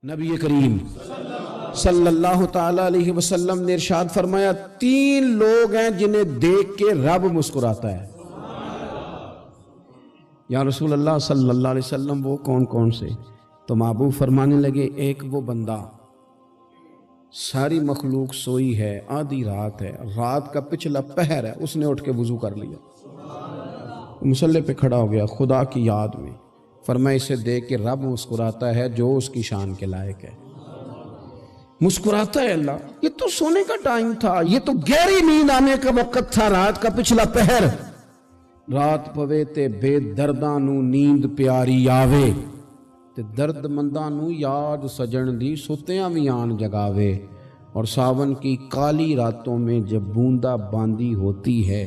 نبی کریم صلی اللہ تعالی علیہ وسلم نے ارشاد فرمایا 3 لوگ ہیں جنہیں دیکھ کے رب مسکراتا ہے۔ یا رسول اللہ صلی اللہ علیہ وسلم وہ کون کون سے؟ تو محبوب فرمانے لگے ایک وہ بندہ ساری مخلوق سوئی ہے، آدھی رات ہے، رات کا پچھلا پہر ہے، اس نے اٹھ کے وضو کر لیا، مصلی پہ کھڑا ہو گیا خدا کی یاد میں، فرمایا اسے دیکھ کے رب مسکراتا ہے جو اس کی شان کے لائق ہے۔ مسکراتا ہے اللہ، یہ تو سونے کا ٹائم تھا، یہ تو گہری نیند آنے کا وقت تھا، رات کا پچھلا پہر، رات پوے تے بے درداں نو نیند پیاری آوے تے درد منداں نو یاد سجن دی ستیاں وی آن جگاوے، اور ساون کی کالی راتوں میں جب بوندا باندی ہوتی ہے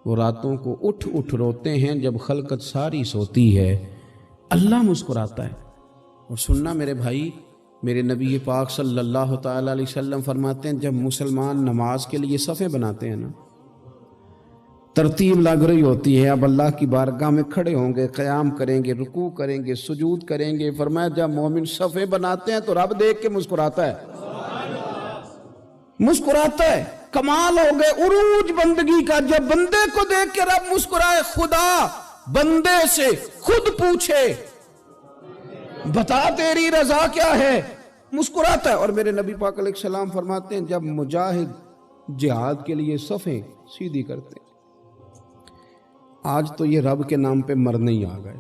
وہ راتوں کو اٹھ اٹھ روتے ہیں جب خلقت ساری سوتی ہے، اللہ مسکراتا ہے۔ اور سننا میرے بھائی، میرے نبی پاک صلی اللہ تعالی علیہ وسلم فرماتے ہیں جب مسلمان نماز کے لیے صفیں بناتے ہیں نا، ترتیب لگ رہی ہوتی ہے، اب اللہ کی بارگاہ میں کھڑے ہوں گے، قیام کریں گے، رکوع کریں گے، سجود کریں گے، فرمایا جب مومن صفیں بناتے ہیں تو رب دیکھ کے مسکراتا ہے، مسکراتا ہے۔ کمال ہو گئے عروج بندگی کا، جب بندے کو دیکھ کے رب مسکرائے، خدا بندے سے خود پوچھے بتا تیری رضا کیا ہے، مسکراتا ہے۔ اور میرے نبی پاک علیہ السلام فرماتے ہیں جب مجاہد جہاد کے لیے صفیں سیدھی کرتے ہیں، آج تو یہ رب کے نام پہ مرنے ہی آ گئے،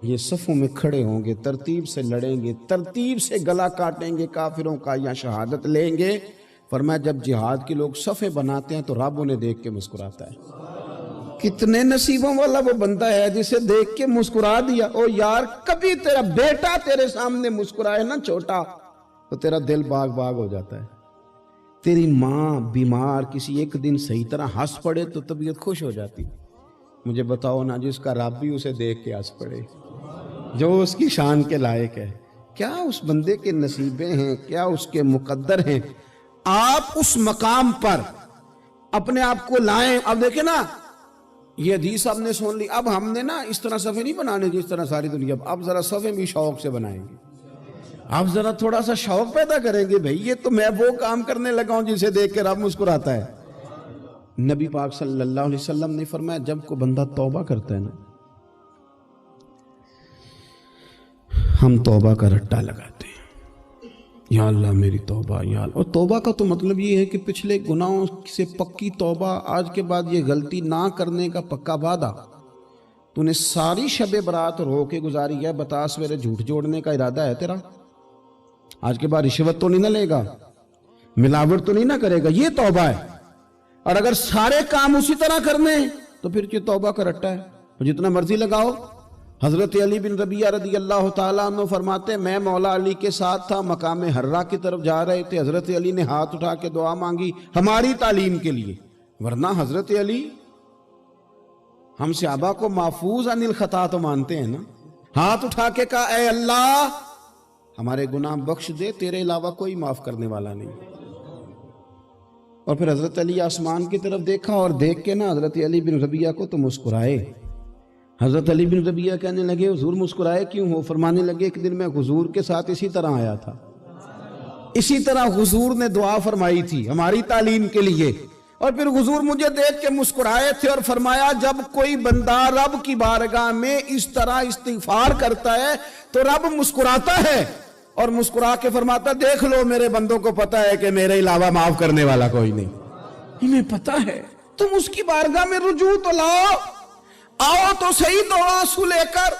یہ صفوں میں کھڑے ہوں گے، ترتیب سے لڑیں گے، ترتیب سے گلا کاٹیں گے کافروں کا یا شہادت لیں گے۔ فرمایا جب جہاد کے لوگ صفیں بناتے ہیں تو رب انہیں دیکھ کے مسکراتا ہے۔ کتنے نصیبوں والا وہ بندہ ہے جسے دیکھ کے مسکرا دیا۔ او یار کبھی تیرا بیٹا تیرے سامنے مسکرائے نا چھوٹا تو تیرا دل باغ باغ ہو جاتا ہے۔ تیری ماں بیمار کسی ایک دن صحیح طرح ہنس پڑے تو طبیعت خوش ہو جاتی۔ مجھے بتاؤ نا جس کا رب بھی اسے دیکھ کے ہنس پڑے، جو اس کی شان کے لائق ہے، کیا اس بندے کے نصیبیں ہیں، کیا اس کے مقدر ہیں۔ آپ اس مقام پر اپنے آپ کو لائیں۔ اب دیکھیں نا یہ حدیث آپ نے سن لی، اب ہم نے نا اس طرح صفحے نہیں بنانے جس طرح ساری دنیا، اب ذرا صفحے بھی شوق سے بنائیں گے، اب ذرا تھوڑا سا شوق پیدا کریں گے۔ بھئی یہ تو میں وہ کام کرنے لگا ہوں جسے دیکھ کے رب مسکراتا ہے۔ نبی پاک صلی اللہ علیہ وسلم نے فرمایا جب کوئی بندہ توبہ کرتا ہے نا، ہم توبہ کا رٹا لگاتے ہیں، یا اللہ میری توبہ یا اللہ۔ اور توبہ کا تو مطلب یہ ہے کہ پچھلے گناہوں سے پکی توبہ، آج کے بعد یہ غلطی نہ کرنے کا پکا وعدہ۔ تو نے ساری شب برات رو کے گزاری ہے، بتا سویرے جھوٹ جوڑنے کا ارادہ ہے تیرا؟ آج کے بعد رشوت تو نہیں نہ لے گا، ملاوٹ تو نہیں نہ کرے گا، یہ توبہ ہے۔ اور اگر سارے کام اسی طرح کرنے تو پھر یہ توبہ کا رٹا ہے، جتنا مرضی لگاؤ۔ حضرت علی بن ربیعہ رضی اللہ تعالیٰ عنہ فرماتے ہیں میں مولا علی کے ساتھ تھا، مقام حرہ کی طرف جا رہے تھے، حضرت علی نے ہاتھ اٹھا کے دعا مانگی ہماری تعلیم کے لیے، ورنہ حضرت علی ہم صحابہ کو محفوظ عن الخطا تو مانتے ہیں نا۔ ہاتھ اٹھا کے کہا اے اللہ ہمارے گناہ بخش دے، تیرے علاوہ کوئی معاف کرنے والا نہیں۔ اور پھر حضرت علی آسمان کی طرف دیکھا اور دیکھ کے نا حضرت علی بن ربیعہ کو تو مسکرائے۔ حضرت علی بن ربیعہ کہنے لگے حضور مسکرائے کیوں ہو؟ فرمانے لگے ایک دن میں حضور کے ساتھ اسی طرح آیا تھا، اسی طرح حضور نے دعا فرمائی تھی ہماری تعلیم کے لیے، اور پھر حضور مجھے دیکھ کے مسکرائے تھے اور فرمایا جب کوئی بندہ رب کی بارگاہ میں اس طرح استغفار کرتا ہے تو رب مسکراتا ہے، اور مسکرا کے فرماتا دیکھ لو میرے بندوں کو پتا ہے کہ میرے علاوہ معاف کرنے والا کوئی نہیں، انہیں پتا ہے، تم اس کی بارگاہ میں رجوع تو لاؤ، آؤ تو صحیح دو آنسو لے کر۔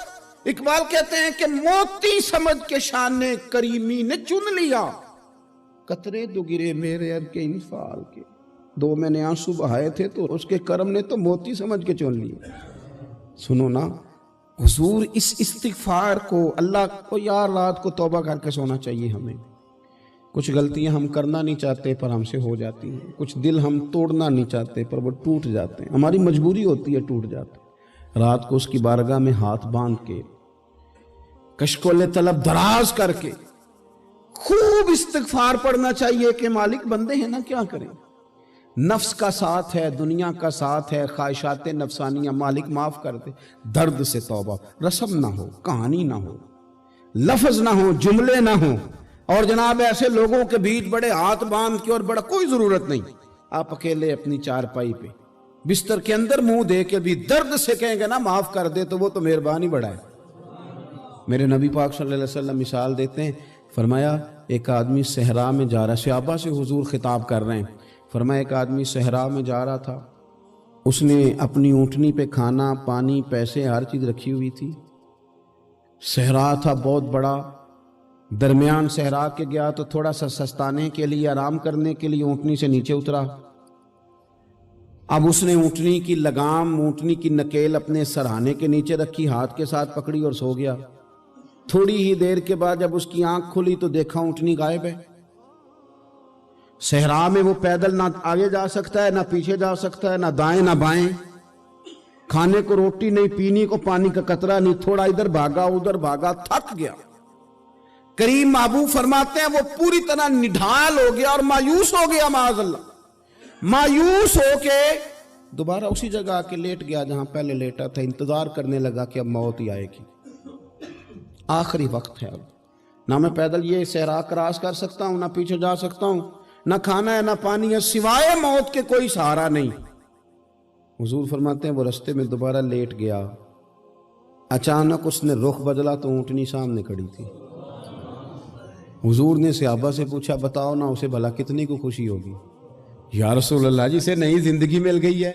اقبال کہتے ہیں کہ موتی سمجھ کے شان کریمی نے چن لیا، قطرے دو گرے میرے اب کے انفعال کے، دو میں نے آنسو بہائے تھے تو اس کے کرم نے تو موتی سمجھ کے چن لیا۔ سنو نا حضور اس استغفار کو، اللہ کو یار رات کو توبہ کر کے سونا چاہیے ہمیں۔ کچھ غلطیاں ہم کرنا نہیں چاہتے پر ہم سے ہو جاتی ہیں، کچھ دل ہم توڑنا نہیں چاہتے پر وہ ٹوٹ جاتے ہیں، ہماری مجبوری ہوتی ہے ٹوٹ جاتے ہیں۔ رات کو اس کی بارگاہ میں ہاتھ باندھ کے کشکول طلب دراز کر کے خوب استغفار پڑھنا چاہیے کہ مالک بندے ہیں نا کیا کریں، نفس کا ساتھ ہے، دنیا کا ساتھ ہے، خواہشات نفسانیہ، مالک معاف کر دے۔ درد سے توبہ، رسم نہ ہو، کہانی نہ ہو، لفظ نہ ہو، جملے نہ ہو، اور جناب ایسے لوگوں کے بیچ بڑے ہاتھ باندھ کے اور بڑا کوئی ضرورت نہیں، آپ اکیلے اپنی چارپائی پہ بستر کے اندر منہ دے کے بھی درد سے کہیں گے نا معاف کر دے تو وہ تو مہربانی بڑا ہے۔ میرے نبی پاک صلی اللہ علیہ وسلم مثال دیتے ہیں، فرمایا ایک آدمی صحرا میں جا رہا، صحابہ سے حضور خطاب کر رہے ہیں، فرمایا ایک آدمی صحرا میں جا رہا تھا، اس نے اپنی اونٹنی پہ کھانا پانی پیسے ہر چیز رکھی ہوئی تھی، صحرا تھا بہت بڑا، درمیان صحرا کے گیا تو تھوڑا سا سستانے کے لیے آرام کرنے کے لیے اونٹنی سے نیچے اترا، اب اس نے اونٹنی کی لگام اونٹنی کی نکیل اپنے سرہانے کے نیچے رکھی، ہاتھ کے ساتھ پکڑی اور سو گیا۔ تھوڑی ہی دیر کے بعد جب اس کی آنکھ کھلی تو دیکھا اونٹنی غائب ہے۔ صحرا میں وہ پیدل نہ آگے جا سکتا ہے نہ پیچھے جا سکتا ہے، نہ دائیں نہ بائیں، کھانے کو روٹی نہیں، پینے کو پانی کا قطرہ نہیں، تھوڑا ادھر بھاگا ادھر بھاگا، تھک گیا۔ کریم محبوب فرماتے ہیں وہ پوری طرح نڈھال ہو گیا اور مایوس ہو گیا، معاذ اللہ، مایوس ہو کے دوبارہ اسی جگہ آ کے لیٹ گیا جہاں پہلے لیٹا تھا، انتظار کرنے لگا کہ اب موت ہی آئے گی، آخری وقت ہے، اب نہ میں پیدل یہ صحرا کراس کر سکتا ہوں، نہ پیچھے جا سکتا ہوں، نہ کھانا ہے نہ پانی ہے، سوائے موت کے کوئی سہارا نہیں۔ حضور فرماتے ہیں وہ رستے میں دوبارہ لیٹ گیا، اچانک اس نے رخ بدلا تو اونٹنی سامنے کھڑی تھی۔ حضور نے صحابہ سے پوچھا بتاؤ نا اسے بھلا کتنی کو خوشی ہوگی؟ یا رسول اللہ جی سے نئی زندگی مل گئی ہے۔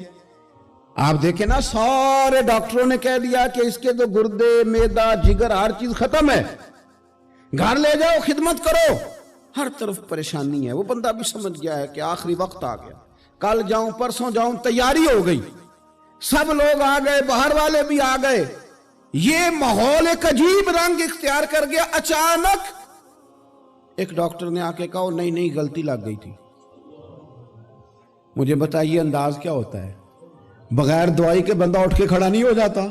آپ دیکھیں نا سارے ڈاکٹروں نے کہہ دیا کہ اس کے تو گردے معدہ جگر ہر چیز ختم ہے، گھر لے جاؤ خدمت کرو، ہر طرف پریشانی ہے۔ وہ بندہ بھی سمجھ گیا ہے کہ آخری وقت آ گیا، کل جاؤں پرسوں جاؤں، تیاری ہو گئی، سب لوگ آ گئے، باہر والے بھی آ گئے، یہ ماحول ایک عجیب رنگ اختیار کر گیا۔ اچانک ایک ڈاکٹر نے آ کے کہا نہیں نہیں غلطی لگ گئی تھی۔ مجھے بتائیے انداز کیا ہوتا ہے؟ بغیر دوائی کے بندہ اٹھ کے کھڑا نہیں ہو جاتا،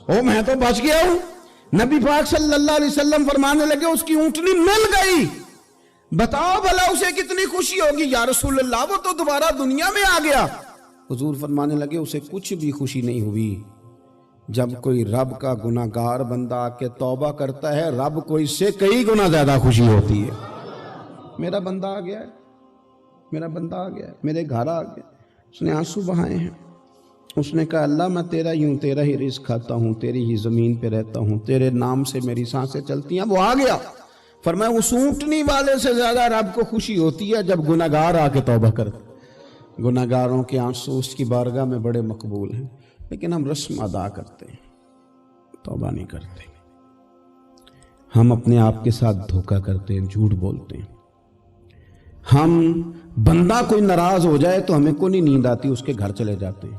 او میں تو بچ گیا ہوں۔ نبی پاک صلی اللہ علیہ وسلم فرمانے لگے اس کی اونٹنی مل گئی، بتاؤ بھلا اسے کتنی خوشی ہوگی؟ یا رسول اللہ وہ تو دوبارہ دنیا میں آ گیا۔ حضور فرمانے لگے اسے کچھ بھی خوشی نہیں ہوئی۔ جب کوئی رب کا گناہگار بندہ آ کے توبہ کرتا ہے، رب کو اس سے کئی گنا زیادہ خوشی ہوتی ہے۔ میرا بندہ آ گیا ہے، میرا بندہ آ گیا ہے، میرے گھر آ گیا۔ اس نے آنسو بہائے ہیں، اس نے کہا اللہ میں تیرا ہی ہوں، تیرا ہی رزق کھاتا ہوں، تیری ہی زمین پہ رہتا ہوں، تیرے نام سے میری سانسیں چلتی ہیں۔ وہ آ گیا۔ فرمایا اس اونٹنی والے سے زیادہ رب کو خوشی ہوتی ہے جب گناہگار آ کے توبہ کرتے۔ گناہگاروں کے آنسو اس کی بارگاہ میں بڑے مقبول ہیں، لیکن ہم رسم ادا کرتے ہیں، توبہ نہیں کرتے۔ ہم اپنے آپ کے ساتھ دھوکہ کرتے ہیں، جھوٹ بولتے ہیں۔ ہم بندہ کوئی ناراض ہو جائے تو ہمیں کو نہیں نیند آتی، اس کے گھر چلے جاتے ہیں۔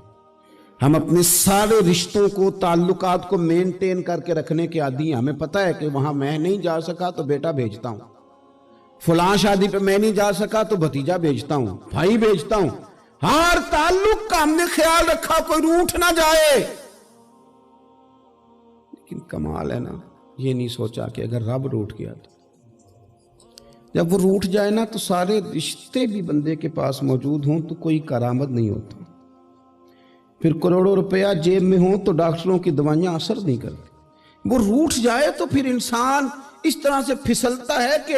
ہم اپنے سارے رشتوں کو تعلقات کو مینٹین کر کے رکھنے کے عادی ہیں۔ ہمیں پتہ ہے کہ وہاں میں نہیں جا سکا تو بیٹا بھیجتا ہوں، فلاں شادی پہ میں نہیں جا سکا تو بھتیجا بھیجتا ہوں، بھائی بھیجتا ہوں، ہر تعلق کا ہم نے خیال رکھا کوئی روٹھ نہ جائے۔ لیکن کمال ہے نا، یہ نہیں سوچا کہ اگر رب روٹھ گیا تو جب وہ روٹھ جائے نا تو سارے رشتے بھی بندے کے پاس موجود ہوں تو کوئی کرامت نہیں ہوتا، پھر کروڑوں روپیہ جیب میں ہوں تو ڈاکٹروں کی دوائیاں اثر نہیں کرتی۔ وہ روٹھ جائے تو پھر انسان اس طرح سے پھسلتا ہے کہ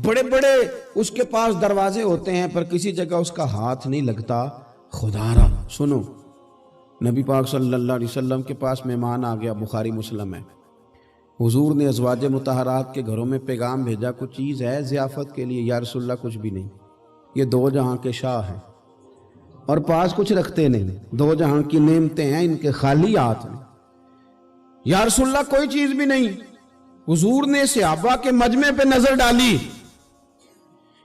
بڑے بڑے اس کے پاس دروازے ہوتے ہیں پر کسی جگہ اس کا ہاتھ نہیں لگتا۔ خدا را سنو، نبی پاک صلی اللہ علیہ وسلم کے پاس مہمان آ گیا، بخاری مسلم ہے، حضور نے ازواج مطہرات کے گھروں میں پیغام بھیجا کوئی چیز ہے ضیافت کے لیے؟ یا رسول اللہ کچھ بھی نہیں، یہ دو جہاں کے شاہ ہیں اور پاس کچھ رکھتے نہیں، دو جہاں کی نعمتیں ہیں ان کے خالی ہاتھ میں۔ یا رسول اللہ کوئی چیز بھی نہیں۔ حضور نے صحابہ کے مجمع پہ نظر ڈالی،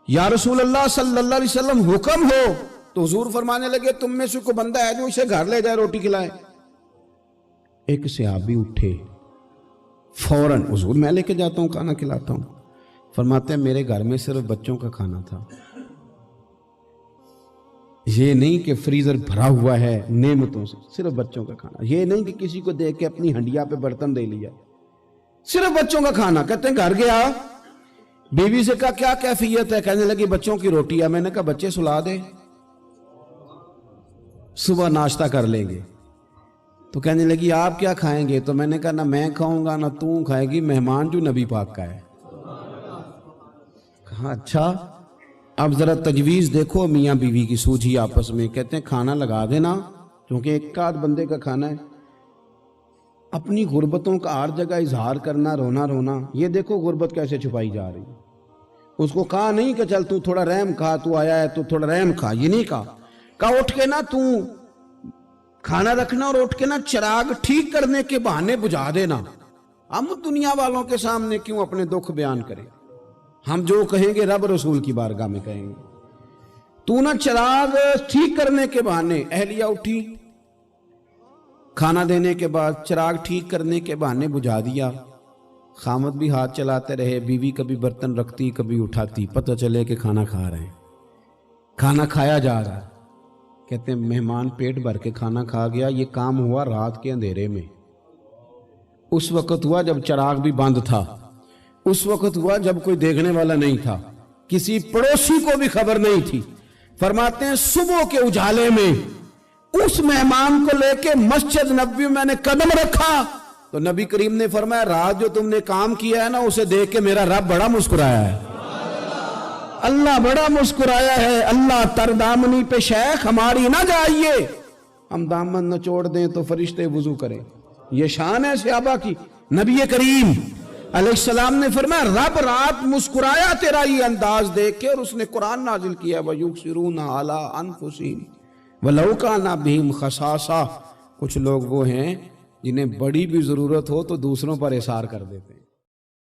یا رسول اللہ صلی اللہ علیہ وسلم حکم ہو، تو حضور فرمانے لگے تم میں سے کوئی بندہ ہے جو اسے گھر لے جائے روٹی کھلائے؟ ایک صحابی اٹھے فوراً، حضور میں لے کے جاتا ہوں کھانا کھلاتا ہوں۔ فرماتے ہیں میرے گھر میں صرف بچوں کا کھانا تھا، یہ نہیں کہ فریزر بھرا ہوا ہے نعمتوں سے، صرف بچوں کا کھانا۔ یہ نہیں کہ کسی کو دیکھ کے اپنی ہنڈیا پہ برتن دے لیا، صرف بچوں کا کھانا۔ کہتے ہیں گھر گیا، بیوی سے کہا کیا کیفیت ہے؟ کہنے لگی بچوں کی روٹی ہے۔ میں نے کہا بچے سلا دے، صبح ناشتہ کر لیں گے۔ تو کہنے لگی آپ کیا کھائیں گے؟ تو میں نے کہا نہ میں کھاؤں گا نہ تو کھائے گی، مہمان جو نبی پاک کا ہے۔ کہا اچھا اب ذرا تجویز دیکھو میاں بیوی کی سوجھی آپس میں. کہتے ہیں کھانا لگا دینا کیونکہ ایک آدھ بندے کا کھانا ہے. اپنی غربتوں کا ہر جگہ اظہار کرنا, رونا رونا, یہ دیکھو غربت کیسے چھپائی جا رہی. اس کو کہا نہیں کہ چل تو تھوڑا رحم کھا, تو آیا ہے تو تھوڑا رحم کھا, یہ نہیں کہا اٹھ کے نا تو کھانا رکھنا اور اٹھ کے نا چراغ ٹھیک کرنے کے بہانے بجھا دینا. ہم دنیا والوں کے سامنے کیوں اپنے دکھ بیان کریں؟ ہم جو کہیں گے رب رسول کی بارگاہ میں کہیں گے. تو نا چراغ ٹھیک کرنے کے بہانے, اہلیہ اٹھی کھانا دینے کے بعد چراغ ٹھیک کرنے کے بہانے بجھا دیا. خامد بھی ہاتھ چلاتے رہے, بیوی کبھی برتن رکھتی کبھی اٹھاتی, پتہ چلے کہ کھانا کھا رہے ہیں, کھانا کھایا جا رہا ہے. کہتے ہیں مہمان پیٹ بھر کے کھانا کھا گیا. یہ کام ہوا رات کے اندھیرے میں, اس وقت ہوا جب چراغ بھی بند تھا, اس وقت ہوا جب کوئی دیکھنے والا نہیں تھا, کسی پڑوسی کو بھی خبر نہیں تھی. فرماتے ہیں صبح کے اجالے میں اس مہمان کو لے کے مسجد نبوی میں نے قدم رکھا تو نبی کریم نے فرمایا رات جو تم نے کام کیا ہے نا اسے دیکھ کے میرا رب بڑا مسکرایا ہے, اللہ بڑا مسکرایا ہے. اللہ تر دامنی پہ شیخ ہماری نہ جائیے, ہم دامن نچوڑ دیں تو فرشتے وضو کریں. یہ شان ہے صحابہ کی. نبی کریم علیہ السلام نے فرمایا رب رات مسکرایا تیرا یہ انداز دیکھ کے, اور اس نے قرآن نازل کیا وَيُؤْثِرُونَ عَلَىٰ أَنفُسِهِمْ وَلَوْ كَانَ بِهِمْ خَصَاصَةٌ. کچھ لوگ وہ ہیں جنہیں بڑی بھی ضرورت ہو تو دوسروں پر اثار کر دیتے ہیں.